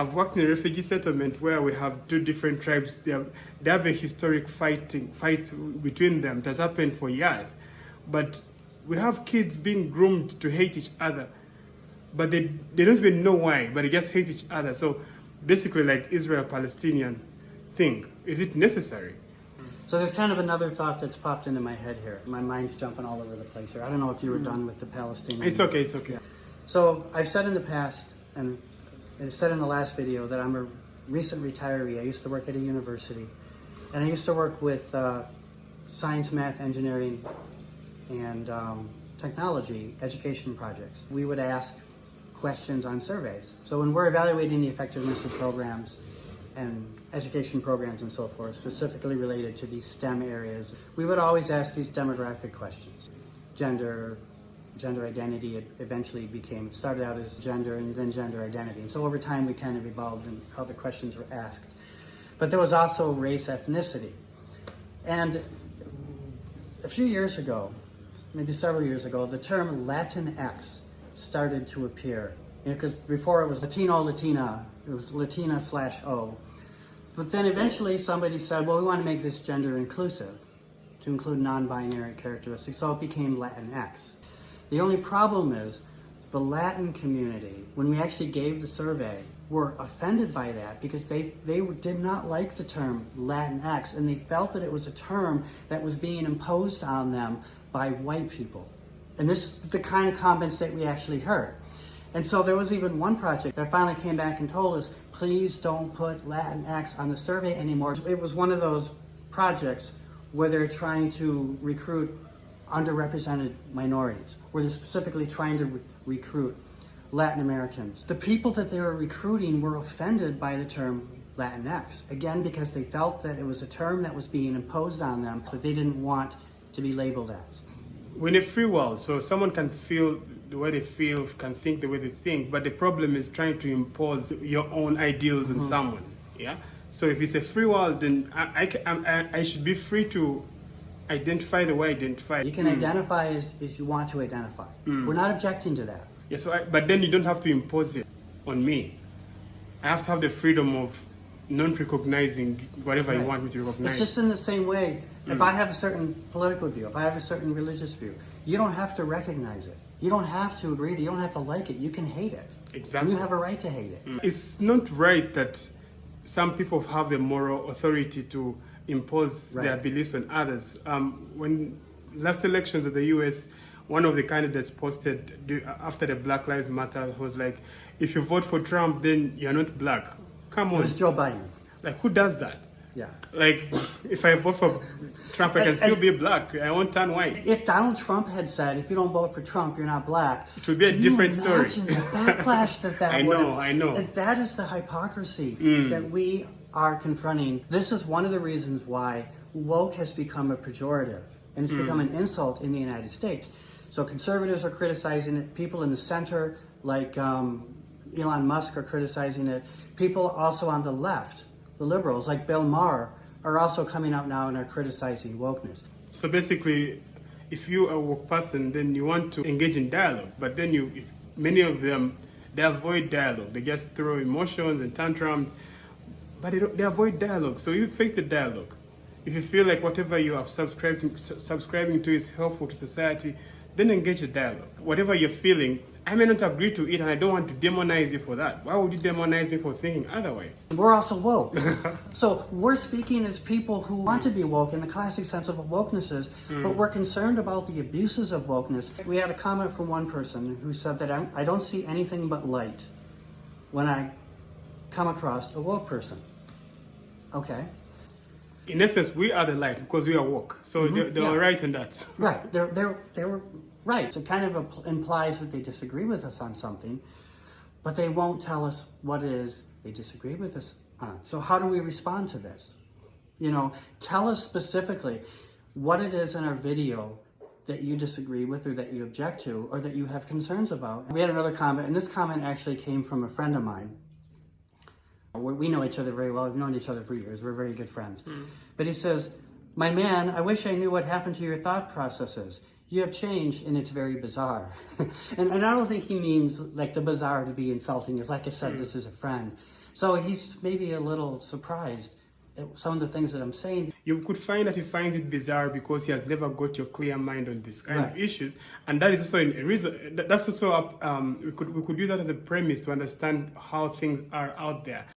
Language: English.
I've worked in a refugee settlement where we have two different tribes. They have a historic fight between them that's happened for years. But we have kids being groomed to hate each other. But they don't even know why, but they just hate each other. So basically like Israel-Palestinian thing. Is it necessary? So there's kind of another thought that's popped into my head here. My mind's jumping all over the place here. I don't know if you were done with the Palestinian. It's okay. Yeah. So I've said in the past, and I said in the last video, that I'm a recent retiree. I used to work at a university, and I used to work with science, math, engineering, and technology education projects. We would ask questions on surveys. So when we're evaluating the effectiveness of programs and education programs and so forth, specifically related to these STEM areas, we would always ask these demographic questions. Gender identity, it eventually started out as gender and then gender identity. And so over time we kind of evolved in how the questions were asked. But there was also race, ethnicity. And a few years ago, maybe several years ago, the term Latinx started to appear. Because before it was Latino, Latina, it was Latina/O. But then eventually somebody said, well, we want to make this gender inclusive, to include non-binary characteristics, so it became Latinx. The only problem is the Latin community, when we actually gave the survey, were offended by that because they did not like the term Latinx, and they felt that it was a term that was being imposed on them by white people. And this is the kind of comments that we actually heard. And so there was even one project that finally came back and told us, please don't put Latinx on the survey anymore. It was one of those projects where they're trying to recruit underrepresented minorities, where they're specifically trying to recruit Latin Americans. The people that they were recruiting were offended by the term Latinx, again, because they felt that it was a term that was being imposed on them that they didn't want to be labeled as. We're in a free world, so someone can feel the way they feel, can think the way they think, but the problem is trying to impose your own ideals on someone, yeah? So if it's a free world, then I should be free to identify the way I identify. You can identify as you want to identify. We're not objecting to that. Yeah, so but then you don't have to impose it on me. I have to have the freedom of non-recognizing whatever you want me to recognize. It's just in the same way, if I have a certain political view, if I have a certain religious view, you don't have to recognize it. You don't have to agree with it. You don't have to like it. You can hate it. Exactly. And you have a right to hate it. It's not right that some people have the moral authority to impose their beliefs on others. When last elections of the US, one of the candidates posted after the Black Lives Matter was like, if you vote for Trump, then you're not black. Come on. It was Joe Biden. Like, who does that? Yeah. Like, if I vote for Trump, I can still be black. I won't turn white. If Donald Trump had said, if you don't vote for Trump, you're not black, it would be a different story. Imagine the backlash that I know. And that is the hypocrisy that we are confronting. This is one of the reasons why woke has become a pejorative, and it's become an insult in the United States. So conservatives are criticizing it. People in the center, like Elon Musk, are criticizing it. People also on the left, the liberals, like Bill Maher, are also coming out now and are criticizing wokeness. So basically, if you are a woke person, then you want to engage in dialogue. But then many of them, they avoid dialogue. They just throw emotions and tantrums, but they avoid dialogue. So you face the dialogue. If you feel like whatever you are subscribing to is helpful to society, then engage the dialogue. Whatever you're feeling, I may not agree to it, and I don't want to demonize you for that. Why would you demonize me for thinking otherwise? We're also woke. So we're speaking as people who want to be woke in the classic sense of what wokeness is, but we're concerned about the abuses of wokeness. We had a comment from one person who said that I don't see anything but light when I come across a woke person. Okay. In essence, we are the light because we are woke. So they were right in that. Right. They were right. So it kind of implies that they disagree with us on something, but they won't tell us what it is they disagree with us on. So how do we respond to this? You know, tell us specifically what it is in our video that you disagree with or that you object to or that you have concerns about. We had another comment, and this comment actually came from a friend of mine. We know each other very well. We've known each other for years. We're very good friends. But he says, my man, I wish I knew what happened to your thought processes. You have changed, and it's very bizarre. and I don't think he means like the bizarre to be insulting. As like I said, this is a friend. So he's maybe a little surprised at some of the things that I'm saying. You could find that he finds it bizarre because he has never got your clear mind on this kind of Right. issues, and that is also a reason. That's also we could use that as a premise to understand how things are out there.